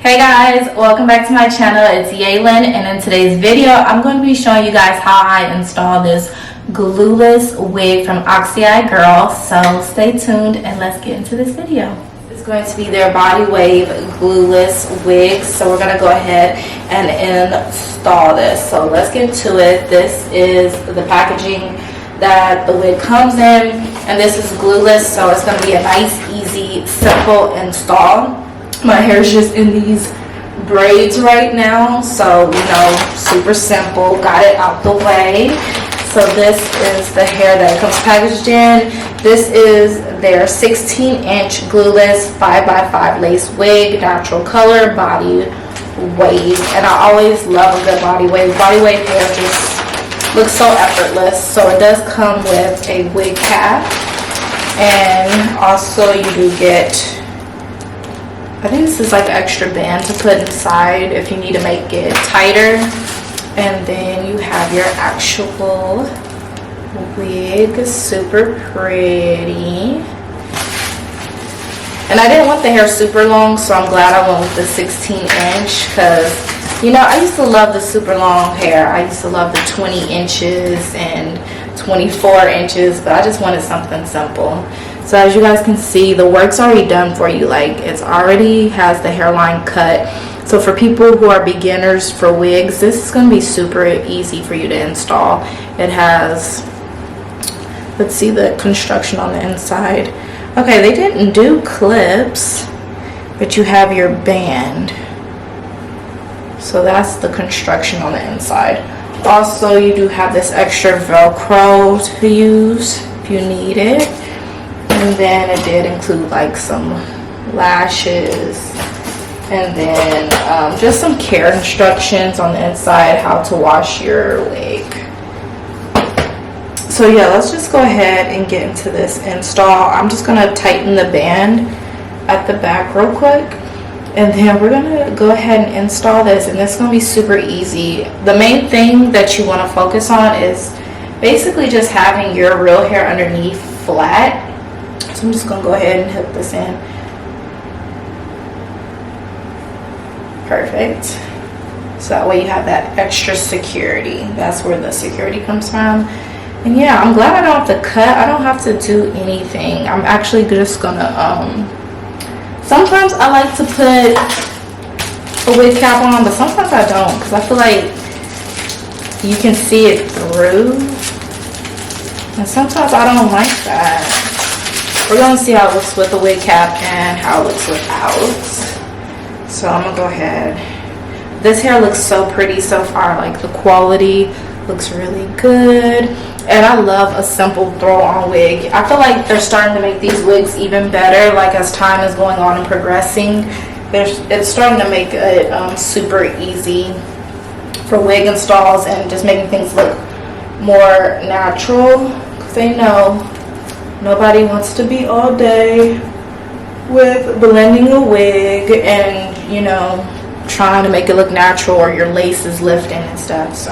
Hey guys, welcome back to my channel. It's Yalon, and in today's video I'm going to be showing you guys how I install this glueless wig from Oxeye girl. So stay tuned and let's get into this video. It's going to be their Bodywave glueless wig, so we're going to go ahead and install this. So let's get to it. This is the packaging that the wig comes in, and this is glueless, so it's going to be a nice, easy, simple install. My hair is just in these braids right now, so super simple. Got it out the way. So this is the hair that comes packaged in. This is their 16-inch glueless 5x5 lace wig, natural color, body wave. And I always love a good body wave. Body wave hair just looks so effortless. So it does come with a wig cap, and also you do get, I think this is like an extra band to put inside if you need to make it tighter. And then you have your actual wig, super pretty. And I didn't want the hair super long, so I'm glad I went with the 16-inch, because I used to love the super long hair. I used to love the 20 inches and 24 inches, but I just wanted something simple. So as you guys can see, the work's already done for you. Like, it's already has the hairline cut. So for people who are beginners for wigs, this is going to be super easy for you to install. It has, let's see the construction on the inside. Okay, they didn't do clips, but you have your band. So that's the construction on the inside. Also, you do have this extra Velcro to use if you need it. And then it did include like some lashes, and then just some care instructions on the inside, how to wash your wig. So yeah, let's just go ahead and get into this install. I'm just going to tighten the band at the back real quick, and then we're going to go ahead and install this, and it's going to be super easy. The main thing that you want to focus on is basically just having your real hair underneath flat. So I'm just going to go ahead and hook this in. Perfect. So that way you have that extra security. That's where the security comes from. And yeah, I'm glad I don't have to cut. I don't have to do anything. I'm actually just going to, sometimes I like to put a wig cap on, but sometimes I don't, because I feel like you can see it through. And sometimes I don't like that. We're going to see how it looks with the wig cap and how it looks without. So I'm going to go ahead. This hair looks so pretty so far. Like, the quality looks really good. And I love a simple throw-on wig. I feel like they're starting to make these wigs even better. Like, as time is going on and progressing, it's starting to make it super easy for wig installs and just making things look more natural. Because they know nobody wants to be all day with blending a wig and, trying to make it look natural, or your lace is lifting and stuff, so.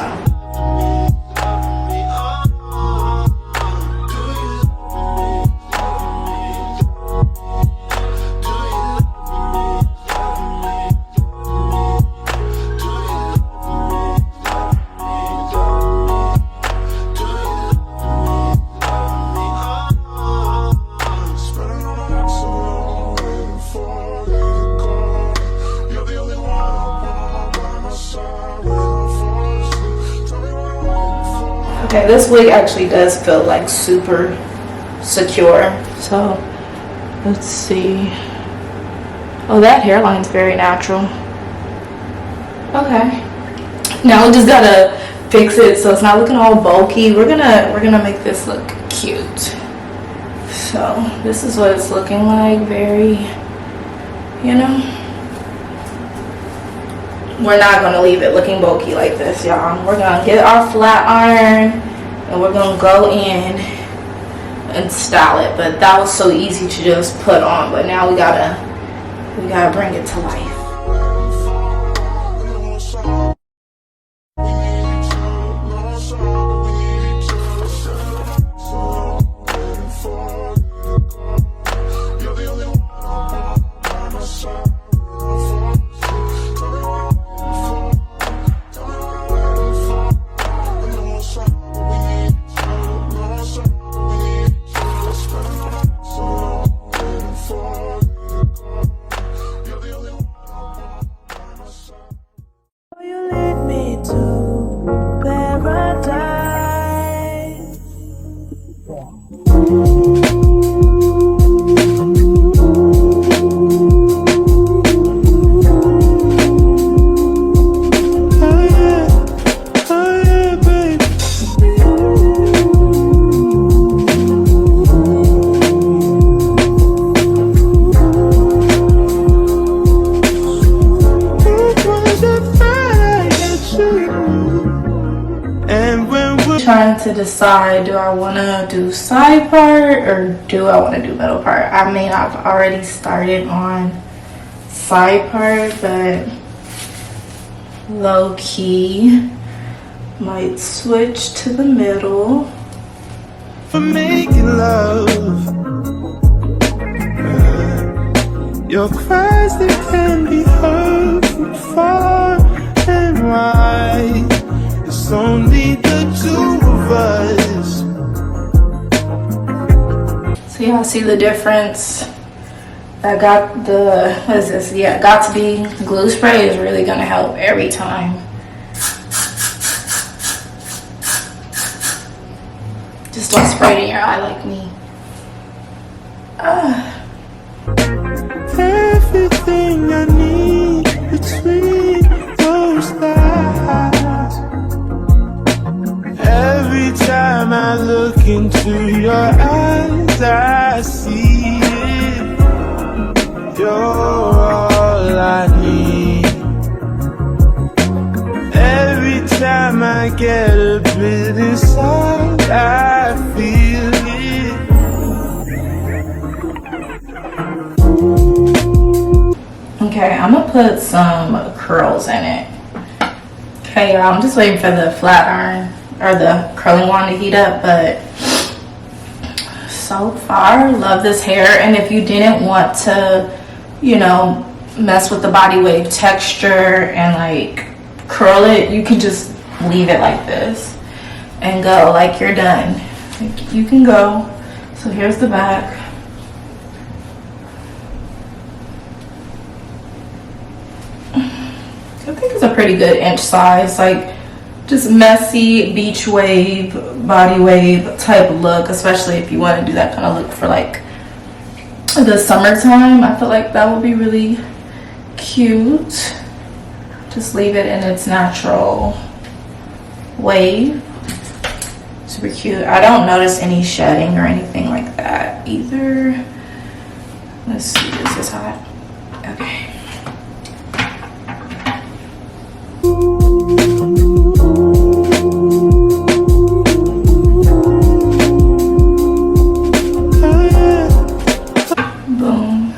Okay, this wig actually does feel like super secure. So let's see. Oh, that hairline's very natural. Okay. Now we just gotta fix it so it's not looking all bulky. We're gonna make this look cute. So this is what it's looking like. Very, we're not going to leave it looking bulky like this, y'all. We're going to get our flat iron and we're going to go in and style it. But that was so easy to just put on, but now we gotta bring it to life. to decide, do I want to do side part or do I want to do middle part? I mean, I've already started on side part, but low key might switch to the middle. For making love, your cries that can be heard from far and wide. It's only the two of us. So y'all see the difference? I got the, what is this? Yeah, Got To Be glue spray is really gonna help every time. Just don't spray it in your eye like me. Everything I need between those thighs. Every time I look into your eyes, I see it. You're all I need. Every time I get a bit inside, I feel it. Okay, I'm gonna put some curls in it. Okay, y'all, I'm just waiting for the flat iron or the curling wand to heat up, but so far, love this hair. And if you didn't want to, you know, mess with the Bodywave texture and like curl it, you can just leave it like this and go like you're done. Like, you can go. So here's the back. I think it's a pretty good inch size, like just messy beach wave, body wave type look, especially if you want to do that kind of look for like the summertime. I feel like that would be really cute. Just leave it in its natural wave. Super cute. I don't notice any shedding or anything like that either. Let's see, this is hot. Okay. Boom.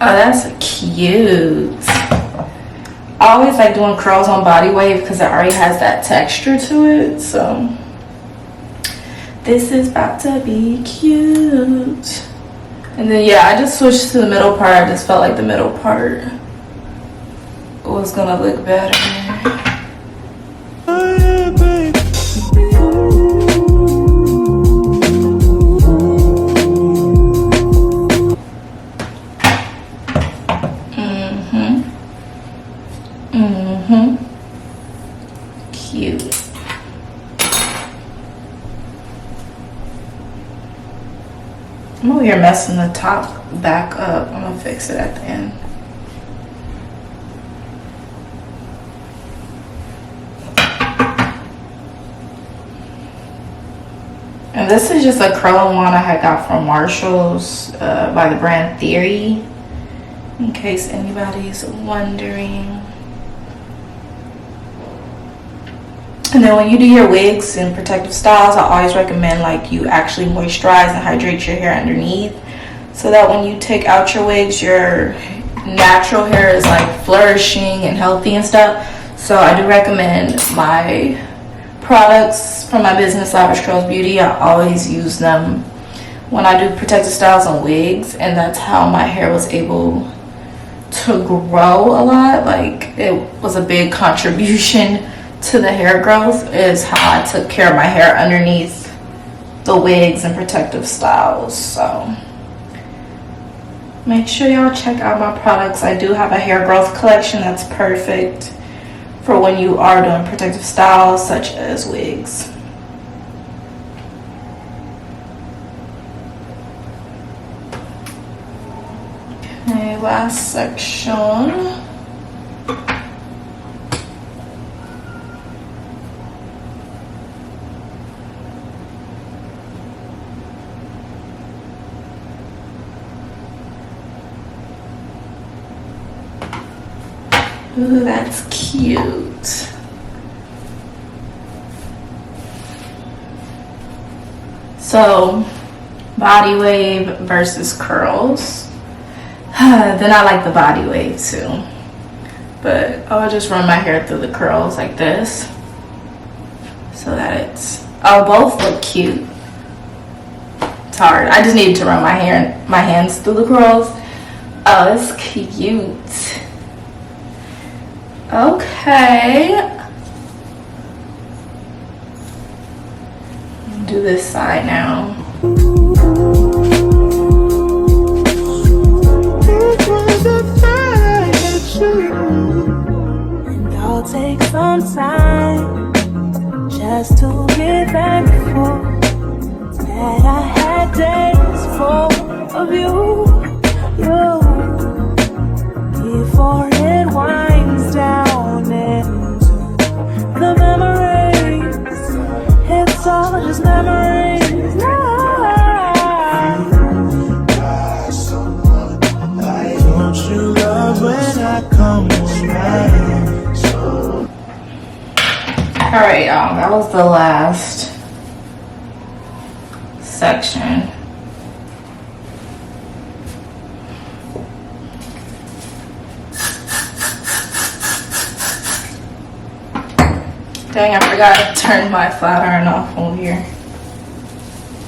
Oh, that's cute. I always like doing curls on Bodywave because it already has that texture to it. So this is about to be cute. And then yeah, I just switched to the middle part. I just felt like the middle part was gonna look better. Cute. I'm over here messing the top back up. I'm gonna fix it at the end. And this is just a curling wand I had got from Marshall's by the brand Theory, in case anybody's wondering. And then when you do your wigs and protective styles, I always recommend like you actually moisturize and hydrate your hair underneath, so that when you take out your wigs, your natural hair is like flourishing and healthy and stuff. So I do recommend my products from my business, Lavish Curls Beauty. I always use them when I do protective styles on wigs, and that's how my hair was able to grow a lot. Like, it was a big contribution to the hair growth, is how I took care of my hair underneath the wigs and protective styles. So make sure y'all check out my products. I do have a hair growth collection that's perfect for when you are doing protective styles such as wigs. Okay, last section. Ooh, that's cute. So Bodywave versus curls. Then I like the Bodywave too, but I'll just run my hair through the curls like this so that it's, oh, both look cute. It's hard. I just need to run my hands through the curls. Oh, it's cute. Okay, do this side now. And I'll take some time just to get thankful that I had days full of you, before it winds down into the memories. It's all just memories now. Don't you love when I come around? Alright, y'all, that was the last section. Dang, I forgot to turn my flat iron off over here.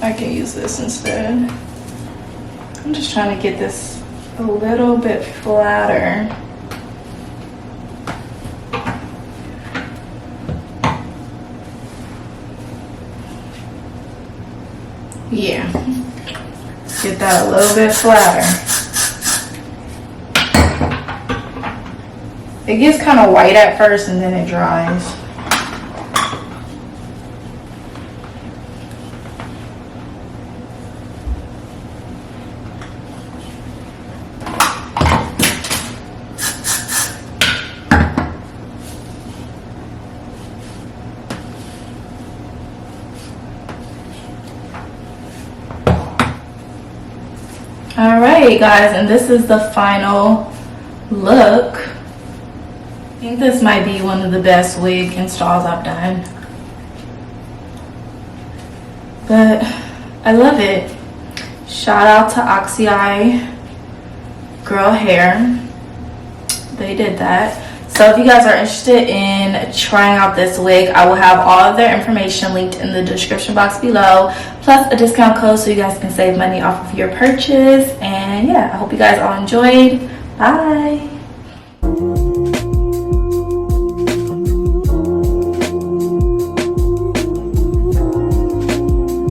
I can use this instead. I'm just trying to get this a little bit flatter. Yeah, get that a little bit flatter. It gets kind of white at first and then it dries. Alright guys, and this is the final look. I think this might be one of the best wig installs I've done. But I love it. Shout out to Oxeye Girl Hair. They did that. So if you guys are interested in trying out this wig, I will have all of their information linked in the description box below, plus a discount code so you guys can save money off of your purchase. And yeah, I hope you guys all enjoyed. Bye.